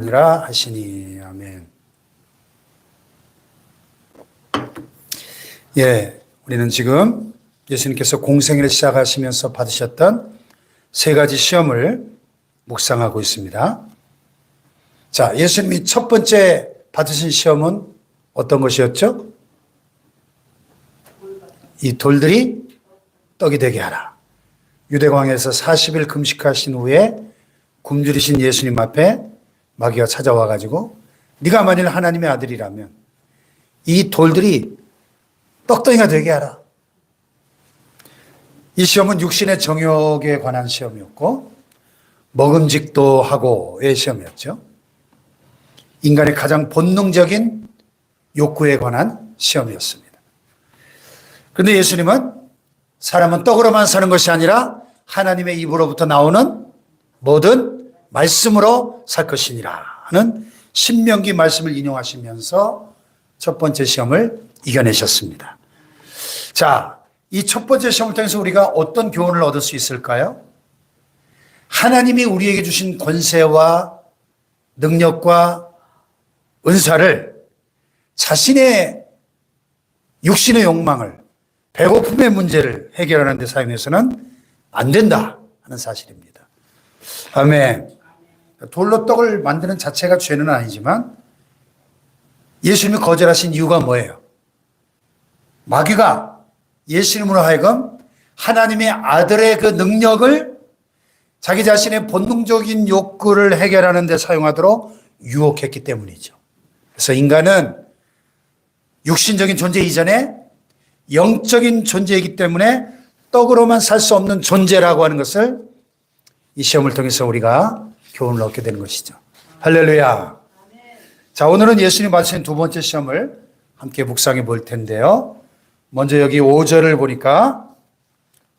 아니라 하시니. 아멘. 예, 우리는 지금 예수님께서 공생애를 시작하시면서 받으셨던 세 가지 시험을 묵상하고 있습니다. 자, 예수님이 첫 번째 받으신 시험은 어떤 것이었죠? 이 돌들이 떡이 되게 하라. 유대광야에서 40일 금식하신 후에 굶주리신 예수님 앞에 마귀가 찾아와 가지고 네가 만일 하나님의 아들이라면 이 돌들이 떡덩이가 되게 하라. 이 시험은 육신의 정욕에 관한 시험이었고 먹음직도 하고의 시험이었죠. 인간의 가장 본능적인 욕구에 관한 시험이었습니다. 그런데 예수님은 사람은 떡으로만 사는 것이 아니라 하나님의 입으로부터 나오는 모든 말씀으로 살 것이니라 하는 신명기 말씀을 인용하시면서 첫 번째 시험을 이겨내셨습니다. 자, 이 첫 번째 시험을 통해서 우리가 어떤 교훈을 얻을 수 있을까요? 하나님이 우리에게 주신 권세와 능력과 은사를 자신의 육신의 욕망을, 배고픔의 문제를 해결하는 데 사용해서는 안 된다 하는 사실입니다. 아멘. 돌로 떡을 만드는 자체가 죄는 아니지만 예수님이 거절하신 이유가 뭐예요? 마귀가 예수님으로 하여금 하나님의 아들의 그 능력을 자기 자신의 본능적인 욕구를 해결하는 데 사용하도록 유혹했기 때문이죠. 그래서 인간은 육신적인 존재 이전에 영적인 존재이기 때문에 떡으로만 살 수 없는 존재라고 하는 것을 이 시험을 통해서 우리가 교훈을 얻게 되는 것이죠. 할렐루야. 자, 오늘은 예수님 받으신 두 번째 시험을 함께 묵상해 볼 텐데요. 먼저 여기 5절을 보니까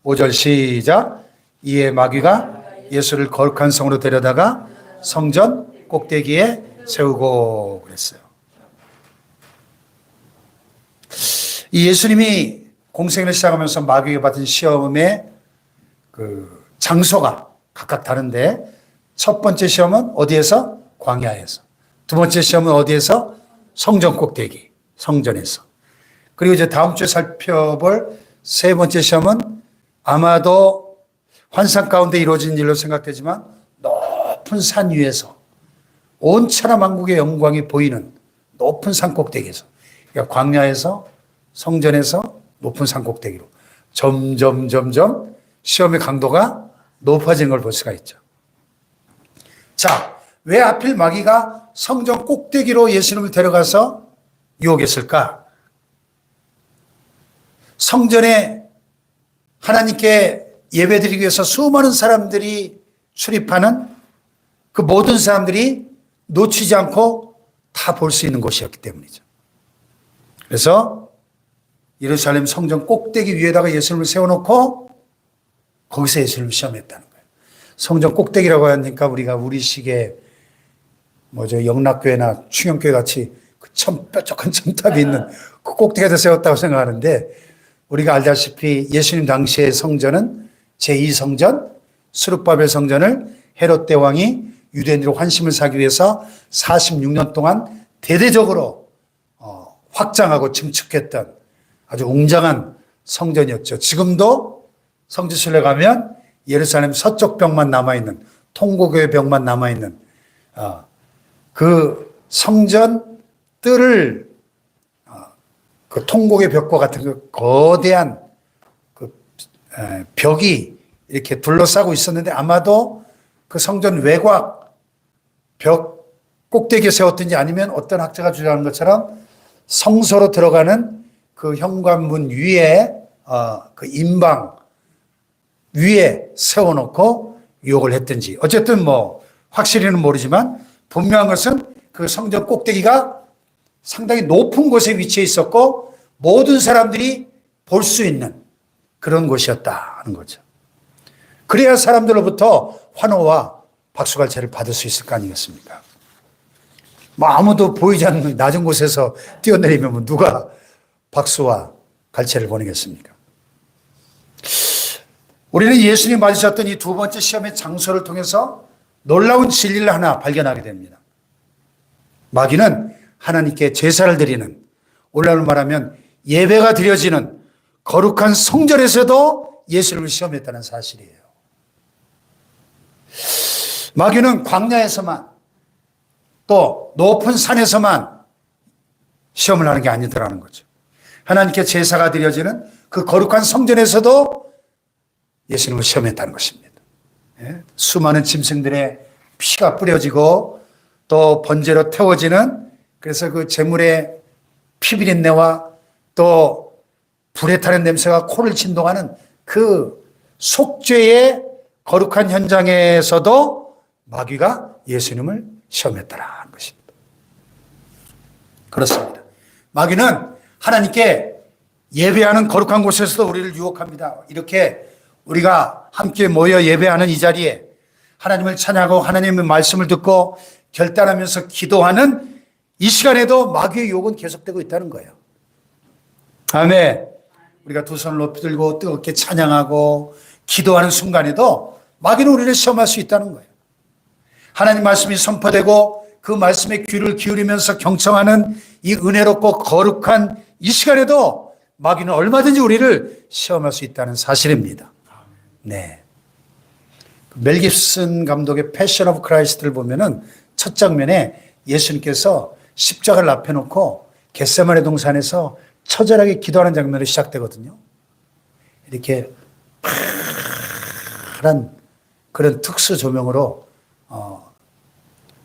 5절 시작. 이에 마귀가 예수를 거룩한 성으로 데려다가 성전 꼭대기에 세우고 그랬어요. 이 예수님이 공생애를 시작하면서 마귀가 받은 시험의 그 장소가 각각 다른데 첫 번째 시험은 어디에서? 광야에서. 두 번째 시험은 어디에서? 성전 꼭대기, 성전에서. 그리고 이제 다음 주에 살펴볼 세 번째 시험은 아마도 환상 가운데 이루어진 일로 생각되지만 높은 산 위에서 온 천하 만국의 영광이 보이는 높은 산 꼭대기에서, 그러니까 광야에서 성전에서 높은 산 꼭대기로 점점 시험의 강도가 높아지는 걸 볼 수가 있죠. 자, 왜 하필 마귀가 성전 꼭대기로 예수님을 데려가서 유혹했을까? 성전에 하나님께 예배드리기 위해서 수많은 사람들이 출입하는 그 모든 사람들이 놓치지 않고 다 볼 수 있는 곳이었기 때문이죠. 그래서 예루살렘 성전 꼭대기 위에다가 예수님을 세워놓고 거기서 예수님을 시험했다는 거예요. 성전 꼭대기라고 하니까 우리가 우리식의 영락교회나 충영교회 같이 그 뾰족한 첨탑이 있는 그 꼭대기에다 세웠다고 생각하는데 우리가 알다시피 예수님 당시의 성전은 제2성전 스룹바벨 성전을 헤롯 대왕이 유대인들의 환심을 사기 위해서 46년 동안 대대적으로 확장하고 증축했던 아주 웅장한 성전이었죠. 지금도 성지순례 가면 예루살렘 서쪽 벽만 남아있는, 통고교의 벽만 남아있는 그 성전 뜰을 그 통곡의 벽과 같은 그 거대한 그 벽이 이렇게 둘러싸고 있었는데 아마도 그 성전 외곽 벽 꼭대기에 세웠든지 아니면 어떤 학자가 주장하는 것처럼 성소로 들어가는 그 현관문 위에 그 임방 위에 세워놓고 유혹을 했든지 어쨌든 확실히는 모르지만 분명한 것은 그 성전 꼭대기가 상당히 높은 곳에 위치해 있었고 모든 사람들이 볼 수 있는 그런 곳이었다 하는 거죠. 그래야 사람들로부터 환호와 박수갈채를 받을 수 있을 거 아니겠습니까? 아무도 보이지 않는 낮은 곳에서 뛰어내리면 누가 박수와 갈채를 보내겠습니까? 우리는 예수님 맞으셨던 이 두 번째 시험의 장소를 통해서 놀라운 진리를 하나 발견하게 됩니다. 마귀는 하나님께 제사를 드리는, 오늘날로 말하면 예배가 드려지는 거룩한 성전에서도 예수님을 시험했다는 사실이에요. 마귀는 광야에서만 또 높은 산에서만 시험을 하는 게 아니더라는 거죠. 하나님께 제사가 드려지는 그 거룩한 성전에서도 예수님을 시험했다는 것입니다. 수많은 짐승들의 피가 뿌려지고 또 번제로 태워지는, 그래서 그 제물의 피비린내와 또 불에 타는 냄새가 코를 진동하는 그 속죄의 거룩한 현장에서도 마귀가 예수님을 시험했다라는 것입니다. 그렇습니다. 마귀는 하나님께 예배하는 거룩한 곳에서도 우리를 유혹합니다. 이렇게 우리가 함께 모여 예배하는 이 자리에 하나님을 찬양하고 하나님의 말씀을 듣고 결단하면서 기도하는 이 시간에도 마귀의 유혹은 계속되고 있다는 거예요. 아멘. 우리가 두 손을 높이 들고 뜨겁게 찬양하고 기도하는 순간에도 마귀는 우리를 시험할 수 있다는 거예요. 하나님 말씀이 선포되고 그 말씀에 귀를 기울이면서 경청하는 이 은혜롭고 거룩한 이 시간에도 마귀는 얼마든지 우리를 시험할 수 있다는 사실입니다. 네. 멜 깁슨 감독의 패션 오브 크라이스트를 보면은 첫 장면에 예수님께서 십자가를 앞에 놓고 겟세마네 동산에서 처절하게 기도하는 장면으로 시작되거든요. 이렇게 파란 그런 특수 조명으로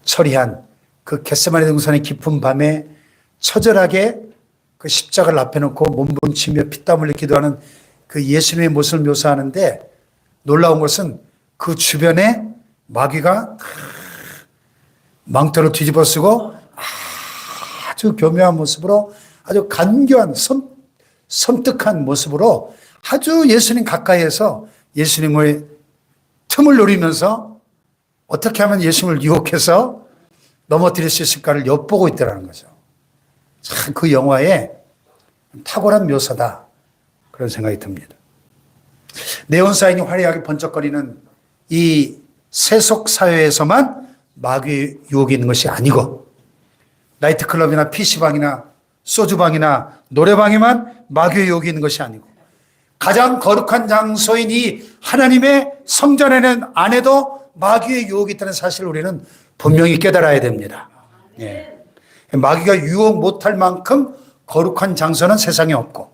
처리한 그 겟세마네 동산의 깊은 밤에 처절하게 그 십자가를 앞에 놓고 몸부림치며 피땀 흘려 기도하는 그 예수님의 모습을 묘사하는데, 놀라운 것은 그 주변에 마귀가 망토를 뒤집어 쓰고 아주 교묘한 모습으로, 아주 간교한 섬뜩한 모습으로 아주 예수님 가까이에서 예수님의 틈을 노리면서 어떻게 하면 예수님을 유혹해서 넘어뜨릴 수 있을까를 엿보고 있더라는 거죠. 참 그 영화에 탁월한 묘사다, 그런 생각이 듭니다. 네온사인이 화려하게 번쩍거리는 이 세속 사회에서만 마귀의 유혹이 있는 것이 아니고, 나이트클럽이나 PC방이나 소주방이나 노래방에만 마귀의 유혹이 있는 것이 아니고, 가장 거룩한 장소인 이 하나님의 성전 안에도 마귀의 유혹이 있다는 사실을 우리는 분명히 깨달아야 됩니다. 예. 마귀가 유혹 못할 만큼 거룩한 장소는 세상에 없고,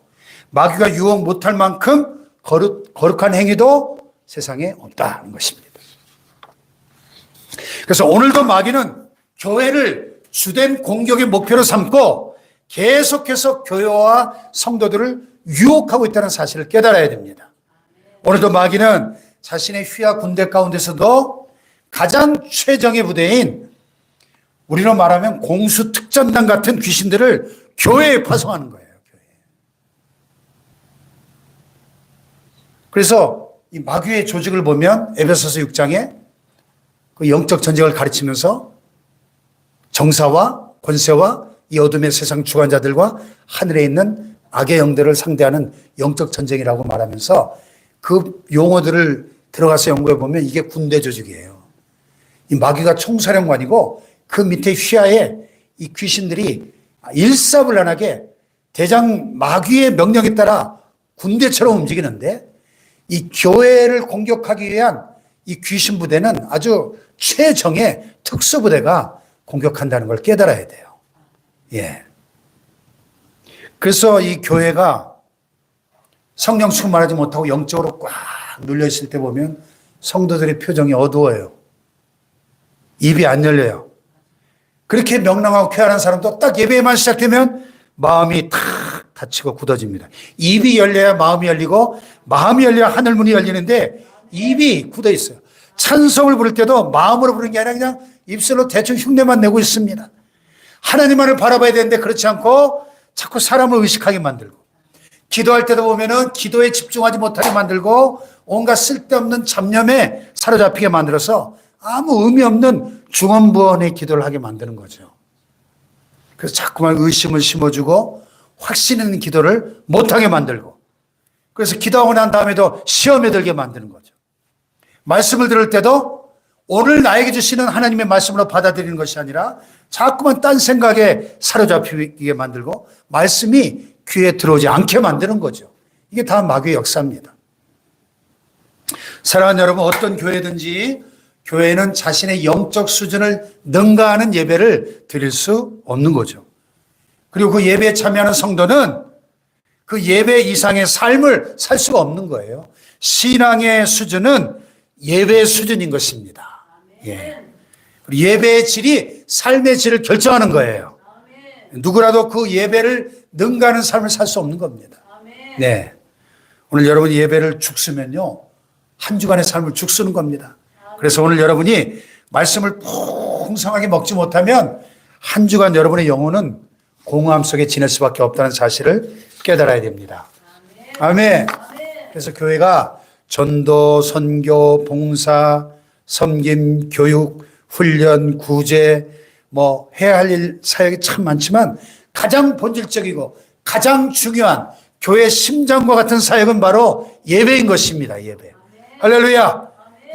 마귀가 유혹 못할 만큼 거룩한 행위도 세상에 없다는 것입니다. 그래서 오늘도 마귀는 교회를 주된 공격의 목표로 삼고 계속해서 교회와 성도들을 유혹하고 있다는 사실을 깨달아야 됩니다. 오늘도 마귀는 자신의 휘하 군대 가운데서도 가장 최정예 부대인, 우리로 말하면 공수특전단 같은 귀신들을 교회에 파송하는 거예요. 그래서 이 마귀의 조직을 보면 에베소서 6장에 그 영적 전쟁을 가르치면서 정사와 권세와 이 어둠의 세상 주관자들과 하늘에 있는 악의 영들을 상대하는 영적 전쟁이라고 말하면서 그 용어들을 들어가서 연구해 보면 이게 군대 조직이에요. 이 마귀가 총사령관이고 그 밑에 휘하에 이 귀신들이 일사불란하게 대장 마귀의 명령에 따라 군대처럼 움직이는데, 이 교회를 공격하기 위한 이 귀신 부대는 아주 최정의 특수부대가 공격한다는 걸 깨달아야 돼요. 예. 그래서 이 교회가 성령 충만하지 못하고 영적으로 꽉 눌려있을 때 보면 성도들의 표정이 어두워요. 입이 안 열려요. 그렇게 명랑하고 쾌활한 사람도 딱 예배만 시작되면 마음이 탁 닫히고 굳어집니다. 입이 열려야 마음이 열리고, 마음이 열려야 하늘문이 열리는데 입이 굳어 있어요. 찬송을 부를 때도 마음으로 부르는 게 아니라 그냥 입술로 대충 흉내만 내고 있습니다. 하나님만을 바라봐야 되는데 그렇지 않고 자꾸 사람을 의식하게 만들고, 기도할 때도 보면은 기도에 집중하지 못하게 만들고 온갖 쓸데없는 잡념에 사로잡히게 만들어서 아무 의미 없는 중언부언의 기도를 하게 만드는 거죠. 그래서 자꾸만 의심을 심어주고 확신 있는 기도를 못하게 만들고, 그래서 기도하고 난 다음에도 시험에 들게 만드는 거죠. 말씀을 들을 때도 오늘 나에게 주시는 하나님의 말씀으로 받아들이는 것이 아니라 자꾸만 딴 생각에 사로잡히게 만들고 말씀이 귀에 들어오지 않게 만드는 거죠. 이게 다 마귀의 역사입니다. 사랑하는 여러분, 어떤 교회든지 교회는 자신의 영적 수준을 능가하는 예배를 드릴 수 없는 거죠. 그리고 그 예배에 참여하는 성도는 그 예배 이상의 삶을 살 수가 없는 거예요. 신앙의 수준은 예배의 수준인 것입니다. 예. 예배의 질이 삶의 질을 결정하는 거예요. 누구라도 그 예배를 능가하는 삶을 살 수 없는 겁니다. 네. 오늘 여러분이 예배를 죽쓰면요, 한 주간의 삶을 죽쓰는 겁니다. 그래서 오늘 여러분이 말씀을 풍성하게 먹지 못하면 한 주간 여러분의 영혼은 공허함 속에 지낼 수밖에 없다는 사실을 깨달아야 됩니다. 아멘. 그래서 교회가 전도, 선교, 봉사, 섬김, 교육, 훈련, 구제, 해야 할 일, 사역이 참 많지만 가장 본질적이고 가장 중요한 교회 심장과 같은 사역은 바로 예배인 것입니다. 예배. 할렐루야.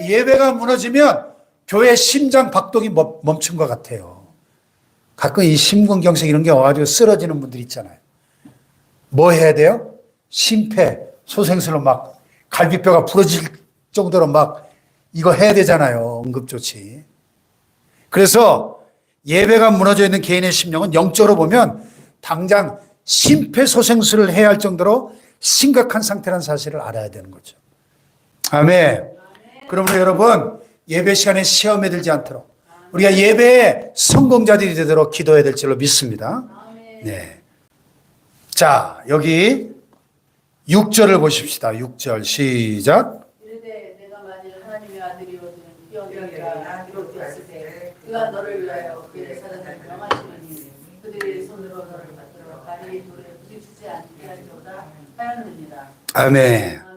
예배가 무너지면 교회 심장 박동이 멈춘 것 같아요. 가끔 이 심근경색 이런 게 와가지고 쓰러지는 분들 있잖아요. 뭐 해야 돼요? 심폐소생술로 막 갈비뼈가 부러질 정도로 막 이거 해야 되잖아요. 응급조치. 그래서 예배가 무너져 있는 개인의 심령은 영적으로 보면 당장 심폐소생술을 해야 할 정도로 심각한 상태라는 사실을 알아야 되는 거죠. 아멘. 그러므로 여러분, 예배 시간에 시험에 들지 않도록 우리가 예배의 성공자들이 되도록 기도해야 될 줄로 믿습니다. 네. 자, 여기 6절을 보십시다. 6절 시작. 이르되 내가 만일 하나님의 아들이거든 뛰어내리라 이루었으되 그가 너를 위하여 그의 사단을 명하시느니 그들의 손으로 너를 받들어 다리 돌에 부딪히지 않게 하리로다 하였느니라. 아멘.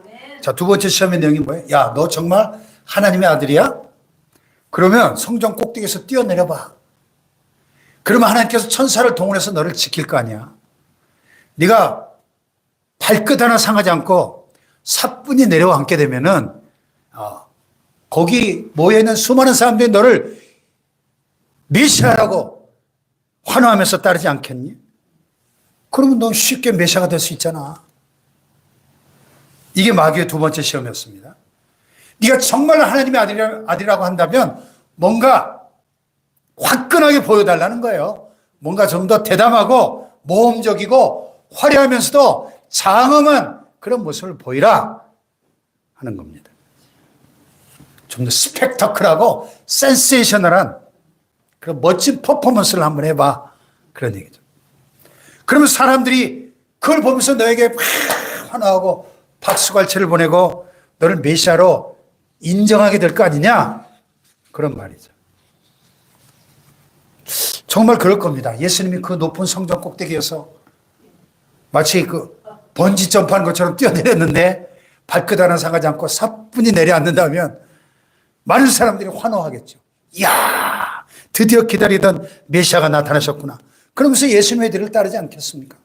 자, 두 번째 시험의 내용이 뭐예요? 야, 너 정말 하나님의 아들이야? 그러면 성전 꼭대기에서 뛰어내려 봐. 그러면 하나님께서 천사를 동원해서 너를 지킬 거 아니야. 네가 발끝 하나 상하지 않고 사뿐히 내려와 앉게 되면은 거기 모여있는 수많은 사람들이 너를 메시아라고 환호하면서 따르지 않겠니? 그러면 넌 쉽게 메시아가 될 수 있잖아. 이게 마귀의 두 번째 시험이었습니다. 네가 정말 하나님의 아들이라고 한다면 뭔가 화끈하게 보여달라는 거예요. 뭔가 좀 더 대담하고 모험적이고 화려하면서도 장엄한 그런 모습을 보이라 하는 겁니다. 좀 더 스펙터클하고 센세이셔널한 그런 멋진 퍼포먼스를 한번 해봐. 그런 얘기죠. 그러면 사람들이 그걸 보면서 너에게 막 환호하고 박수갈채를 보내고 너를 메시아로 인정하게 될 거 아니냐? 그런 말이죠. 정말 그럴 겁니다. 예수님이 그 높은 성전 꼭대기에서 마치 그 번지 점프하는 것처럼 뛰어내렸는데 발끝 하나 상하지 않고 사뿐히 내려앉는다면 많은 사람들이 환호하겠죠. 이야, 드디어 기다리던 메시아가 나타나셨구나. 그러면서 예수님의 뒤를 따르지 않겠습니까?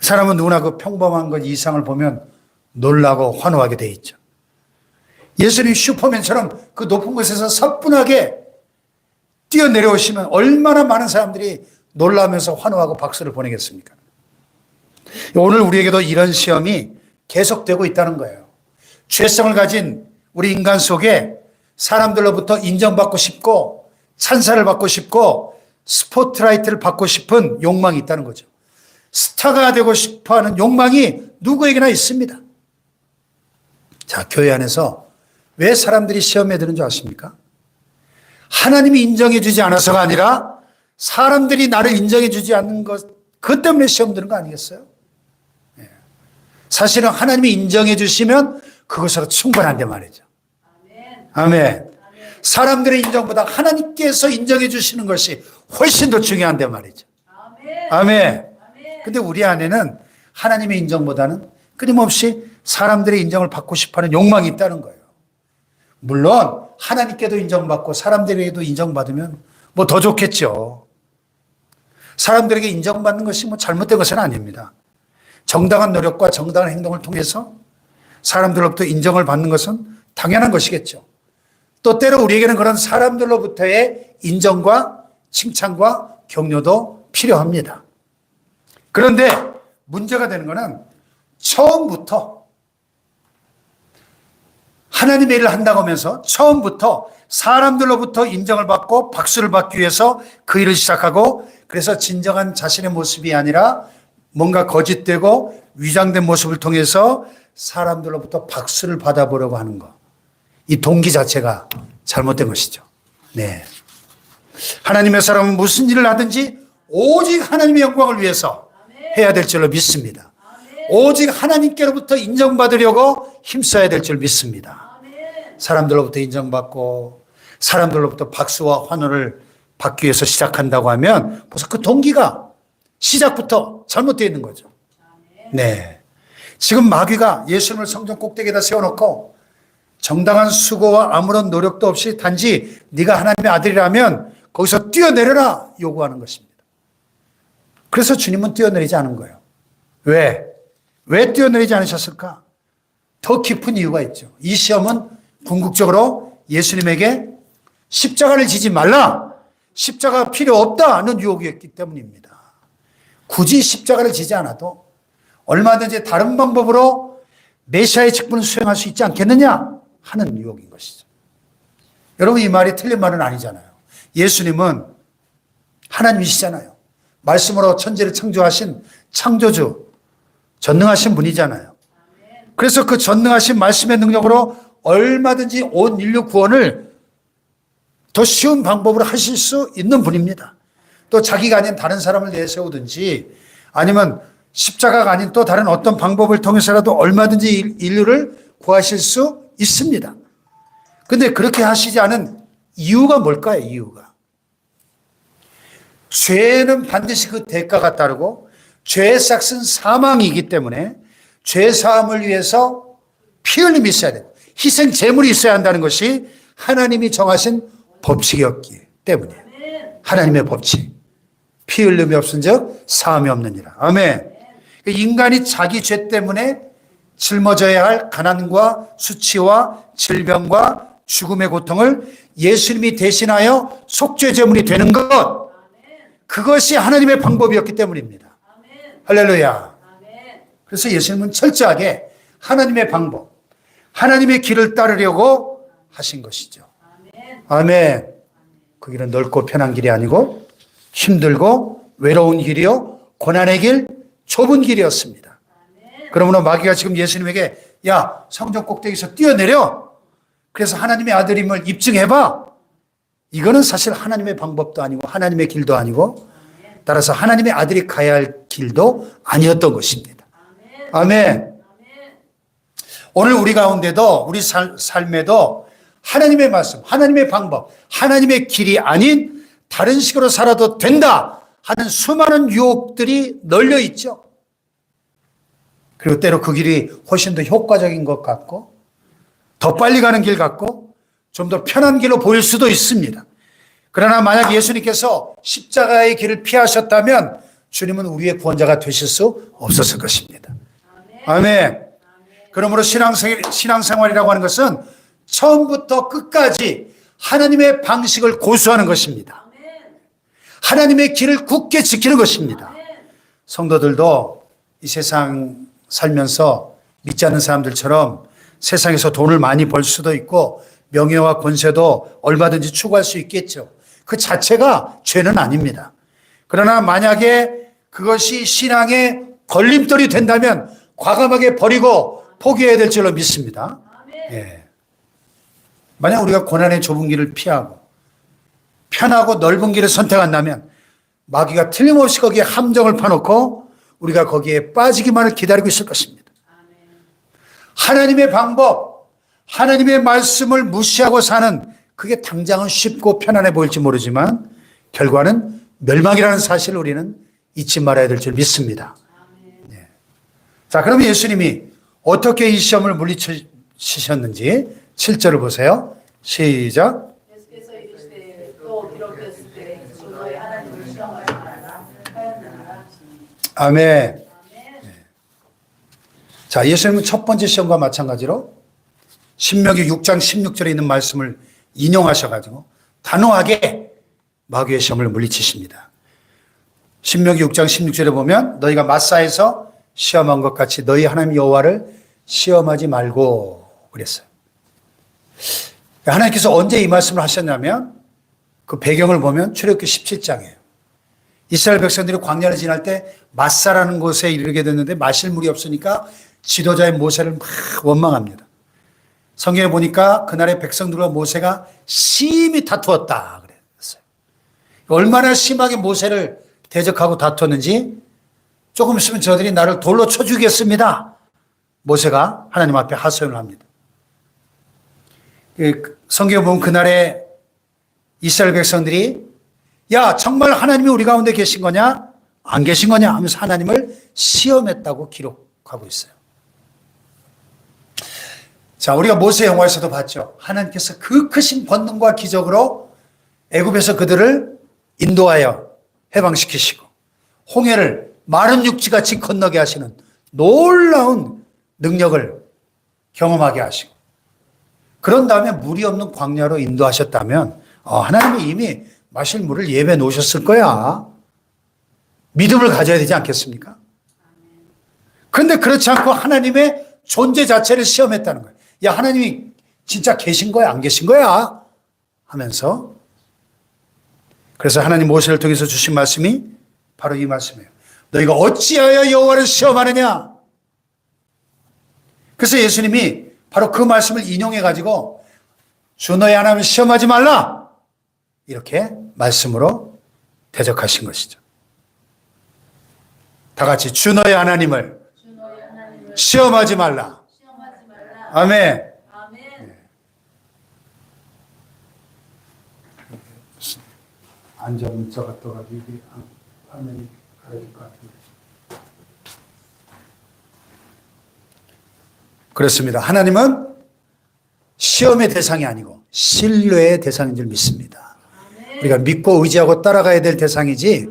사람은 누구나 그 평범한 것 이상을 보면 놀라고 환호하게 돼 있죠. 예수님 슈퍼맨처럼 그 높은 곳에서 사뿐하게 뛰어내려오시면 얼마나 많은 사람들이 놀라면서 환호하고 박수를 보내겠습니까? 오늘 우리에게도 이런 시험이 계속되고 있다는 거예요. 죄성을 가진 우리 인간 속에 사람들로부터 인정받고 싶고 찬사를 받고 싶고 스포트라이트를 받고 싶은 욕망이 있다는 거죠. 스타가 되고 싶어하는 욕망이 누구에게나 있습니다. 자, 교회 안에서 왜 사람들이 시험에 드는 줄 아십니까? 하나님이 인정해 주지 않아서가 아니라 사람들이 나를 인정해 주지 않는 것, 그것 때문에 시험 드는 거 아니겠어요? 사실은 하나님이 인정해 주시면 그것으로 충분한데 말이죠. 아멘. 사람들의 인정보다 하나님께서 인정해 주시는 것이 훨씬 더 중요한데 말이죠. 아멘. 근데 우리 안에는 하나님의 인정보다는 끊임없이 사람들의 인정을 받고 싶어하는 욕망이 있다는 거예요. 물론 하나님께도 인정받고 사람들에게도 인정받으면 뭐 더 좋겠죠. 사람들에게 인정받는 것이 뭐 잘못된 것은 아닙니다. 정당한 노력과 정당한 행동을 통해서 사람들로부터 인정을 받는 것은 당연한 것이겠죠. 또 때로 우리에게는 그런 사람들로부터의 인정과 칭찬과 격려도 필요합니다. 그런데 문제가 되는 것은 처음부터 하나님의 일을 한다고 하면서 처음부터 사람들로부터 인정을 받고 박수를 받기 위해서 그 일을 시작하고, 그래서 진정한 자신의 모습이 아니라 뭔가 거짓되고 위장된 모습을 통해서 사람들로부터 박수를 받아보려고 하는 것. 이 동기 자체가 잘못된 것이죠. 네. 하나님의 사람은 무슨 일을 하든지 오직 하나님의 영광을 위해서 해야 될 줄로 믿습니다. 오직 하나님께로부터 인정받으려고 힘써야 될 줄 믿습니다. 사람들로부터 인정받고 사람들로부터 박수와 환호를 받기 위해서 시작한다고 하면 벌써 그 동기가 시작부터 잘못되어 있는 거죠. 네. 지금 마귀가 예수님을 성전 꼭대기에다 세워놓고 정당한 수고와 아무런 노력도 없이 단지 네가 하나님의 아들이라면 거기서 뛰어내려라 요구하는 것입니다. 그래서 주님은 뛰어내리지 않은 거예요. 왜? 왜 뛰어내리지 않으셨을까? 더 깊은 이유가 있죠. 이 시험은 궁극적으로 예수님에게 십자가를 지지 말라, 십자가 필요 없다는 유혹이었기 때문입니다. 굳이 십자가를 지지 않아도 얼마든지 다른 방법으로 메시아의 직분을 수행할 수 있지 않겠느냐 하는 유혹인 것이죠. 여러분, 이 말이 틀린 말은 아니잖아요. 예수님은 하나님이시잖아요. 말씀으로 천지를 창조하신 창조주, 전능하신 분이잖아요. 그래서 그 전능하신 말씀의 능력으로 얼마든지 온 인류 구원을 더 쉬운 방법으로 하실 수 있는 분입니다. 또 자기가 아닌 다른 사람을 내세우든지 아니면 십자가가 아닌 또 다른 어떤 방법을 통해서라도 얼마든지 인류를 구하실 수 있습니다. 그런데 그렇게 하시지 않은 이유가 뭘까요? 이유가. 죄는 반드시 그 대가가 따르고 죄의 삭은 사망이기 때문에 죄 사함을 위해서 피 흘림이 있어야 되고 희생 제물이 있어야 한다는 것이 하나님이 정하신 법칙이었기 때문이에요. 하나님의 법칙. 피 흘림이 없은즉 사함이 없느니라. 아멘. 인간이 자기 죄 때문에 짊어져야 할 가난과 수치와 질병과 죽음의 고통을 예수님이 대신하여 속죄 제물이 되는 것, 그것이 하나님의 방법이었기 때문입니다. 할렐루야. 그래서 예수님은 철저하게 하나님의 방법, 하나님의 길을 따르려고 하신 것이죠. 아멘. 그 길은 넓고 편한 길이 아니고 힘들고 외로운 길이요 고난의 길, 좁은 길이었습니다. 그러므로 마귀가 지금 예수님에게 야, 성전 꼭대기에서 뛰어내려, 그래서 하나님의 아들임을 입증해봐. 이거는 사실 하나님의 방법도 아니고 하나님의 길도 아니고 따라서 하나님의 아들이 가야 할 길도 아니었던 것입니다. 아멘. 오늘 우리 가운데도 우리 삶에도 하나님의 말씀, 하나님의 방법, 하나님의 길이 아닌 다른 식으로 살아도 된다 하는 수많은 유혹들이 널려 있죠. 그리고 때로 그 길이 훨씬 더 효과적인 것 같고 더 빨리 가는 길 같고 좀 더 편한 길로 보일 수도 있습니다. 그러나 만약 예수님께서 십자가의 길을 피하셨다면 주님은 우리의 구원자가 되실 수 없었을 것입니다. 아멘. 그러므로 신앙생활이라고 하는 것은 처음부터 끝까지 하나님의 방식을 고수하는 것입니다. 하나님의 길을 굳게 지키는 것입니다. 성도들도 이 세상 살면서 믿지 않는 사람들처럼 세상에서 돈을 많이 벌 수도 있고 명예와 권세도 얼마든지 추구할 수 있겠죠. 그 자체가 죄는 아닙니다. 그러나 만약에 그것이 신앙의 걸림돌이 된다면 과감하게 버리고 포기해야 될 줄로 믿습니다. 예. 만약 우리가 고난의 좁은 길을 피하고 편하고 넓은 길을 선택한다면 마귀가 틀림없이 거기에 함정을 파놓고 우리가 거기에 빠지기만을 기다리고 있을 것입니다. 하나님의 방법, 하나님의 말씀을 무시하고 사는 그게 당장은 쉽고 편안해 보일지 모르지만 결과는 멸망이라는 사실을 우리는 잊지 말아야 될 줄 믿습니다. 네. 자, 그럼 예수님이 어떻게 이 시험을 물리치셨는지 7절을 보세요. 시작. 예수께서 이르시되 또 기록되었을 때 주 너의 하나님을 시험하지 말라 하였느니라. 아멘. 네. 자, 예수님은 첫 번째 시험과 마찬가지로 신명기 6장 16절에 있는 말씀을 인용하셔가지고 단호하게 마귀의 시험을 물리치십니다. 신명기 6장 16절에 보면 너희가 마사에서 시험한 것 같이 너희 하나님 여호와를 시험하지 말고 그랬어요. 하나님께서 언제 이 말씀을 하셨냐면 그 배경을 보면 출애굽기 17장이에요. 이스라엘 백성들이 광야를 지날 때 마사라는 곳에 이르게 됐는데 마실 물이 없으니까 지도자인 모세를 막 원망합니다. 성경에 보니까 그날의 백성들과 모세가 심히 다투었다 그랬어요. 얼마나 심하게 모세를 대적하고 다투었는지 조금 있으면 저들이 나를 돌로 쳐 죽이겠습니다. 모세가 하나님 앞에 하소연을 합니다. 성경에 보면 그날의 이스라엘 백성들이 야 정말 하나님이 우리 가운데 계신 거냐 안 계신 거냐 하면서 하나님을 시험했다고 기록하고 있어요. 자, 우리가 모세 영화에서도 봤죠. 하나님께서 그 크신 권능과 기적으로 애굽에서 그들을 인도하여 해방시키시고 홍해를 마른 육지같이 건너게 하시는 놀라운 능력을 경험하게 하시고 그런 다음에 물이 없는 광야로 인도하셨다면 하나님이 이미 마실 물을 예배해 놓으셨을 거야. 믿음을 가져야 되지 않겠습니까? 그런데 그렇지 않고 하나님의 존재 자체를 시험했다는 거예요. 야, 하나님이 진짜 계신 거야, 안 계신 거야? 하면서 그래서 하나님 모세를 통해서 주신 말씀이 바로 이 말씀이에요. 너희가 어찌하여 여호와를 시험하느냐? 그래서 예수님이 바로 그 말씀을 인용해 가지고 주 너희 하나님을 시험하지 말라 이렇게 말씀으로 대적하신 것이죠. 다 같이 주 너희 하나님을 시험하지 말라. 아멘. 앉아 문자가 떠가지고 이게 화면이 가려질 것 같은데. 그렇습니다. 하나님은 시험의 대상이 아니고 신뢰의 대상인 줄 믿습니다. 우리가 믿고 의지하고 따라가야 될 대상이지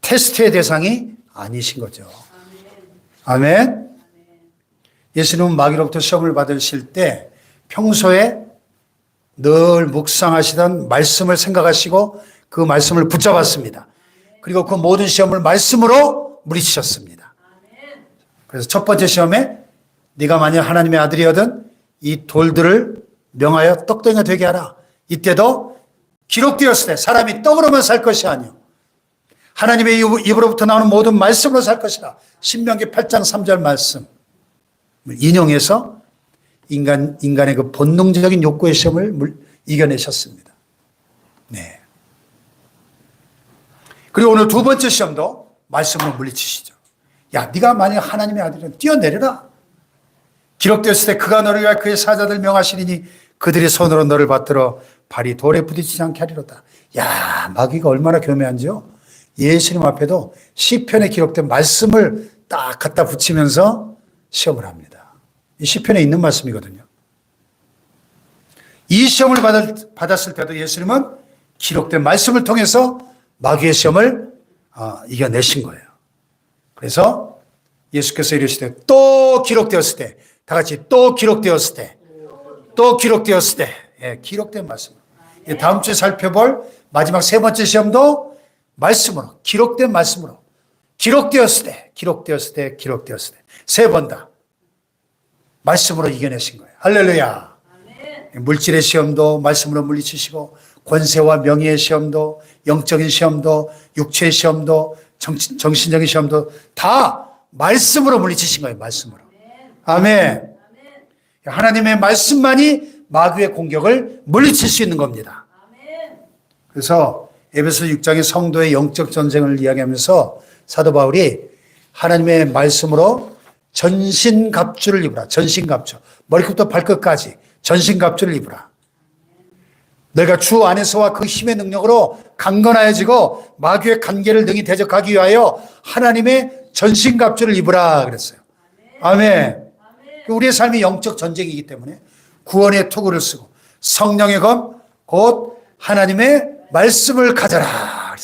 테스트의 대상이 아니신 거죠. 아멘. 예수님은 마귀로부터 시험을 받으실 때 평소에 늘 묵상하시던 말씀을 생각하시고 그 말씀을 붙잡았습니다. 그리고 그 모든 시험을 말씀으로 물리치셨습니다. 그래서 첫 번째 시험에 네가 만약 하나님의 아들이거든 이 돌들을 명하여 떡덩이가 되게 하라. 이때도 기록되었을 때 사람이 떡으로만 살 것이 아니요 하나님의 입으로부터 나오는 모든 말씀으로 살 것이라. 신명기 8장 3절 말씀 인용해서 인간의 그 본능적인 욕구의 시험을 이겨내셨습니다. 네. 그리고 오늘 두 번째 시험도 말씀으로 물리치시죠. 야, 네가 만약 하나님의 아들이면 뛰어내려라. 기록되었을 때 그가 너를 위하여 그의 사자들 명하시리니 그들의 손으로 너를 받들어 발이 돌에 부딪히지 않게 하리로다. 야, 마귀가 얼마나 교묘한지요. 예수님 앞에도 시편에 기록된 말씀을 딱 갖다 붙이면서 시험을 합니다. 이 시편에 있는 말씀이거든요. 이 시험을 받았을 때도 예수님은 기록된 말씀을 통해서 마귀의 시험을 이겨내신 거예요. 그래서 예수께서 이르시되 또 기록되었을 때, 다 같이 또 기록되었을 때, 또 기록되었을 때, 예, 기록된 말씀. 다음 주에 살펴볼 마지막 세 번째 시험도 말씀으로, 기록된 말씀으로, 기록되었을 때, 기록되었을 때, 기록되었을 때, 세 번 다 말씀으로 이겨내신 거예요. 할렐루야. 물질의 시험도 말씀으로 물리치시고 권세와 명예의 시험도 영적인 시험도 육체의 시험도 정신적인 시험도 다 말씀으로 물리치신 거예요. 말씀으로. 아멘. 하나님의 말씀만이 마귀의 공격을 물리칠 수 있는 겁니다. 그래서 에베소 6장의 성도의 영적 전쟁을 이야기하면서 사도 바울이 하나님의 말씀으로 전신갑주를 입으라. 전신갑주. 머리부터 발끝까지 전신갑주를 입으라. 너희가 주 안에서와 그 힘의 능력으로 강건하여지고 마귀의 간계를 능히 대적하기 위하여 하나님의 전신갑주를 입으라 그랬어요. 아멘. 우리의 삶이 영적 전쟁이기 때문에 구원의 투구를 쓰고 성령의 검, 곧 하나님의 말씀을 가져라.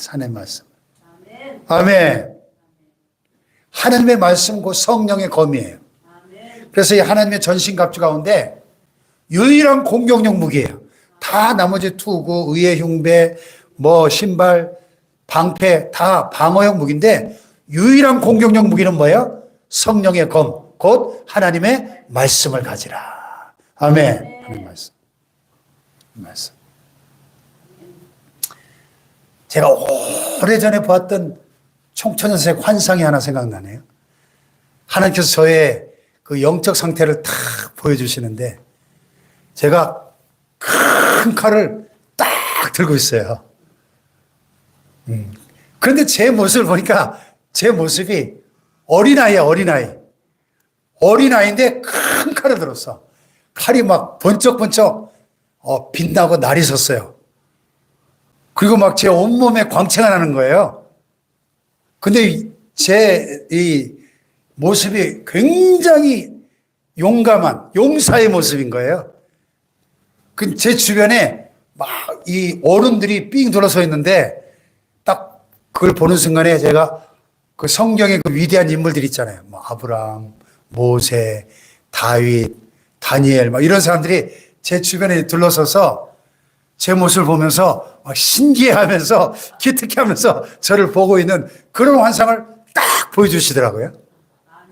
하나님의 말씀. 아멘. 하나님의 말씀 곧 성령의 검이에요. 그래서 이 하나님의 전신갑주 가운데 유일한 공격용 무기예요. 다 나머지 투구, 의의 흉배, 뭐 신발, 방패 다 방어용 무기인데 유일한 공격용 무기는 뭐예요? 성령의 검, 곧 하나님의 말씀을 가지라. 아멘. 하나님 말씀. 제가 오래전에 보았던 총천연색 환상이 하나 생각나네요. 하나님께서 저의 그 영적 상태를 탁 보여주시는데 제가 큰 칼을 딱 들고 있어요. 그런데 제 모습을 보니까 제 모습이 어린아이야, 어린아이. 어린아이인데 큰 칼을 들었어. 칼이 막 번쩍번쩍 빛나고 날이 섰어요. 그리고 막 제 온몸에 광채가 나는 거예요. 근데 제 이 모습이 굉장히 용감한 용사의 모습인 거예요. 제 주변에 막 이 어른들이 삥 둘러서 있는데 딱 그걸 보는 순간에 제가 그 성경의 그 위대한 인물들 있잖아요. 뭐 아브라함, 모세, 다윗, 다니엘 막 이런 사람들이 제 주변에 둘러서서 제 모습을 보면서 막 신기해하면서 기특해하면서 저를 보고 있는 그런 환상을 딱 보여주시더라고요.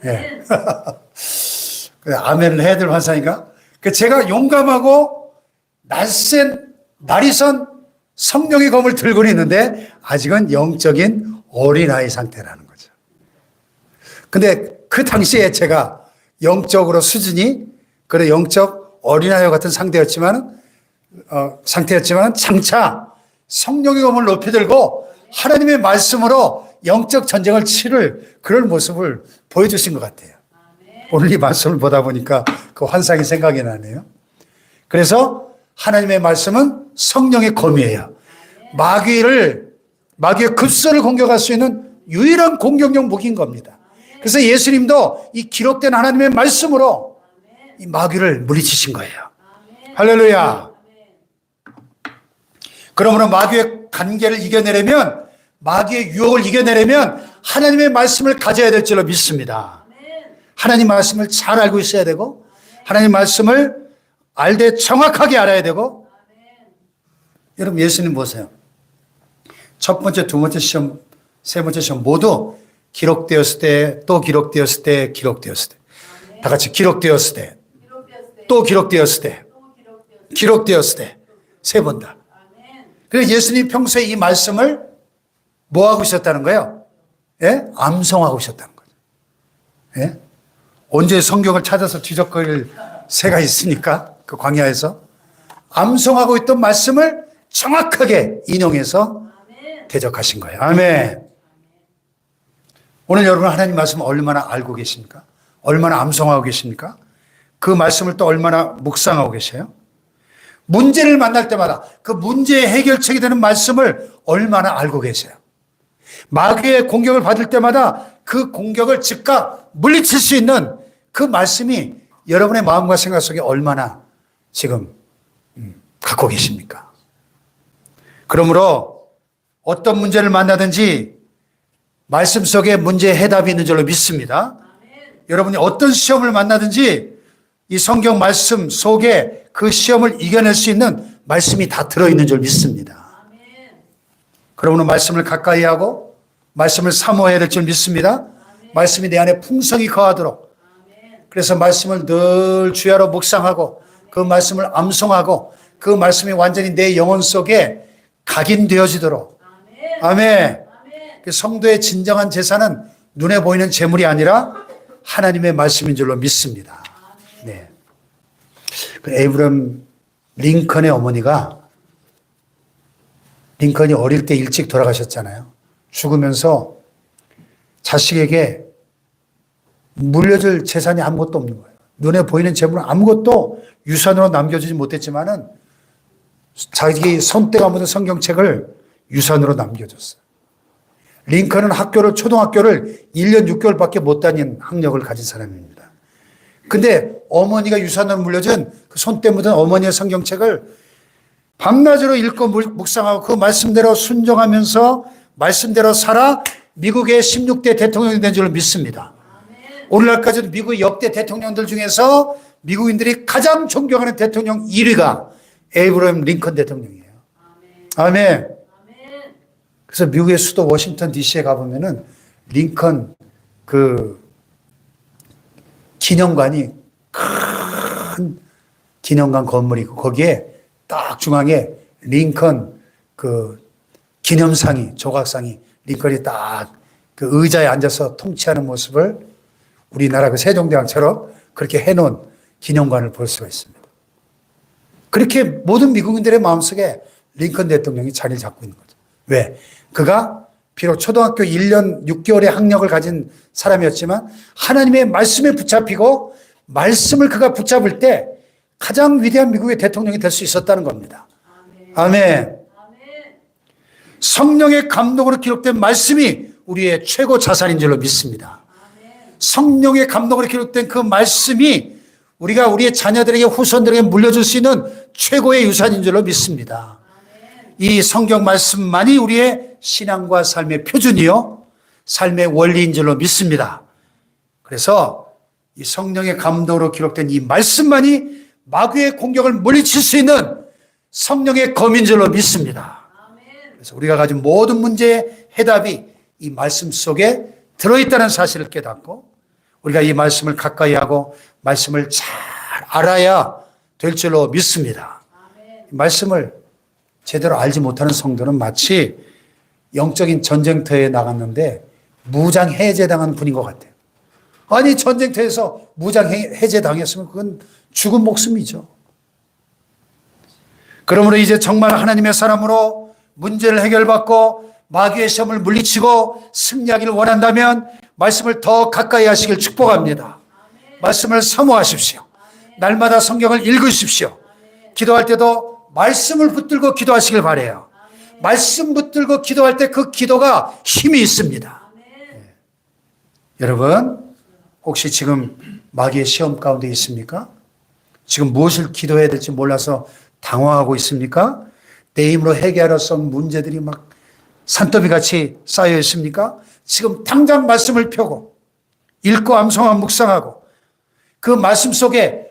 예. 아멘을 해야 될 환상인가? 제가 용감하고 날이 선 성령의 검을 들고 있는데 아직은 영적인 어린아이 상태라는 거죠. 근데 그 당시에 제가 영적으로 수준이 그래 영적 어린아이와 같은 상태였지만 장차 성령의 검을 높이 들고 하나님의 말씀으로 영적 전쟁을 치를 그런 모습을 보여주신 것 같아요. 오늘 이 말씀을 보다 보니까 그 환상이 생각이 나네요. 그래서 하나님의 말씀은 성령의 검이에요. 마귀의 급소를 공격할 수 있는 유일한 공격용 무기인 겁니다. 그래서 예수님도 이 기록된 하나님의 말씀으로 이 마귀를 물리치신 거예요. 할렐루야. 그러므로 마귀의 관계를 이겨내려면 마귀의 유혹을 이겨내려면 하나님의 말씀을 가져야 될 줄로 믿습니다. 하나님 말씀을 잘 알고 있어야 되고 하나님 말씀을 알되 정확하게 알아야 되고 여러분 예수님 보세요. 첫 번째, 두 번째 시험, 세 번째 시험 모두 기록되었을 때, 또 기록되었을 때, 기록되었을 때. 다 같이 기록되었을 때, 또 기록되었을 때, 기록되었을 때. 세 번 다. 그래서 예수님 평소에 이 말씀을 뭐 하고 있었다는 거예요? 예? 암송하고 있었다는 거죠. 예? 언제 성경을 찾아서 뒤적거릴 새가 있으니까 그 광야에서 암송하고 있던 말씀을 정확하게 인용해서 대적하신 거예요. 아멘. 오늘 여러분 하나님 말씀 얼마나 알고 계십니까? 얼마나 암송하고 계십니까? 그 말씀을 또 얼마나 묵상하고 계세요? 문제를 만날 때마다 그 문제의 해결책이 되는 말씀을 얼마나 알고 계세요? 마귀의 공격을 받을 때마다 그 공격을 즉각 물리칠 수 있는 그 말씀이 여러분의 마음과 생각 속에 얼마나 지금 갖고 계십니까? 그러므로 어떤 문제를 만나든지 말씀 속에 문제의 해답이 있는 줄로 믿습니다. 여러분이 어떤 시험을 만나든지 이 성경 말씀 속에 그 시험을 이겨낼 수 있는 말씀이 다 들어있는 줄 믿습니다. 그러므로 말씀을 가까이 하고 말씀을 사모해야 될 줄 믿습니다. 말씀이 내 안에 풍성히 거하도록 그래서 말씀을 늘 주야로 묵상하고 그 말씀을 암송하고 그 말씀이 완전히 내 영혼 속에 각인되어지도록 아멘. 성도의 진정한 재산은 눈에 보이는 재물이 아니라 하나님의 말씀인 줄로 믿습니다. 네. 그 에이브럼 링컨의 어머니가 링컨이 어릴 때 일찍 돌아가셨잖아요. 죽으면서 자식에게 물려줄 재산이 아무것도 없는 거예요. 눈에 보이는 재물은 아무것도 유산으로 남겨주지 못했지만은 자기 손때가 묻은 성경책을 유산으로 남겨줬어요. 링컨은 초등학교를 1년 6개월밖에 못 다닌 학력을 가진 사람입니다. 근데 어머니가 유산으로 물려준 그 손때 묻은 어머니의 성경책을 밤낮으로 읽고 묵상하고 그 말씀대로 순종하면서 말씀대로 살아 미국의 16대 대통령이 된 줄 믿습니다. 오늘날까지도 미국 역대 대통령들 중에서 미국인들이 가장 존경하는 대통령 1위가 에이브러임 링컨 대통령이에요. 아멘. 아멘. 아멘. 그래서 미국의 수도 워싱턴 DC에 가보면은 링컨 그 기념관이 큰 기념관 건물이 있고 거기에 딱 중앙에 링컨 그 기념상이 조각상이 링컨이 딱 그 의자에 앉아서 통치하는 모습을 우리나라 그 세종대왕처럼 그렇게 해놓은 기념관을 볼 수가 있습니다. 그렇게 모든 미국인들의 마음속에 링컨 대통령이 자리를 잡고 있는 거죠. 왜? 그가 비록 초등학교 1년 6개월의 학력을 가진 사람이었지만 하나님의 말씀에 붙잡히고 말씀을 그가 붙잡을 때 가장 위대한 미국의 대통령이 될 수 있었다는 겁니다. 아멘. 아멘. 성령의 감동으로 기록된 말씀이 우리의 최고 자산인 줄로 믿습니다. 성령의 감동으로 기록된 그 말씀이 우리가 우리의 자녀들에게 후손들에게 물려줄 수 있는 최고의 유산인 줄로 믿습니다. 이 성경 말씀만이 우리의 신앙과 삶의 표준이요 삶의 원리인 줄로 믿습니다. 그래서 이 성령의 감동으로 기록된 이 말씀만이 마귀의 공격을 물리칠 수 있는 성령의 검인 줄로 믿습니다. 그래서 우리가 가진 모든 문제의 해답이 이 말씀 속에 들어있다는 사실을 깨닫고 우리가 이 말씀을 가까이 하고 말씀을 잘 알아야 될 줄로 믿습니다. 이 말씀을 제대로 알지 못하는 성도는 마치 영적인 전쟁터에 나갔는데 무장 해제당한 분인 것 같아요. 아니 전쟁터에서 무장 해제당했으면 그건 죽은 목숨이죠. 그러므로 이제 정말 하나님의 사람으로 문제를 해결받고 마귀의 시험을 물리치고 승리하기를 원한다면 말씀을 더 가까이 하시길 축복합니다. 말씀을 사모하십시오. 날마다 성경을 읽으십시오. 기도할 때도 말씀을 붙들고 기도하시길 바라요. 말씀 붙들고 기도할 때 그 기도가 힘이 있습니다. 네. 여러분 혹시 지금 마귀의 시험 가운데 있습니까? 지금 무엇을 기도해야 될지 몰라서 당황하고 있습니까? 내 힘으로 해결할 수 없는 문제들이 막 산더미같이 쌓여 있습니까? 지금 당장 말씀을 펴고 읽고 암송하고 묵상하고 그 말씀 속에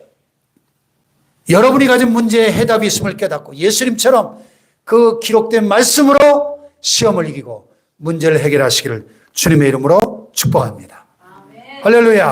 여러분이 가진 문제의 해답이 있음을 깨닫고 예수님처럼 그 기록된 말씀으로 시험을 이기고 문제를 해결하시기를 주님의 이름으로 축복합니다. 할렐루야.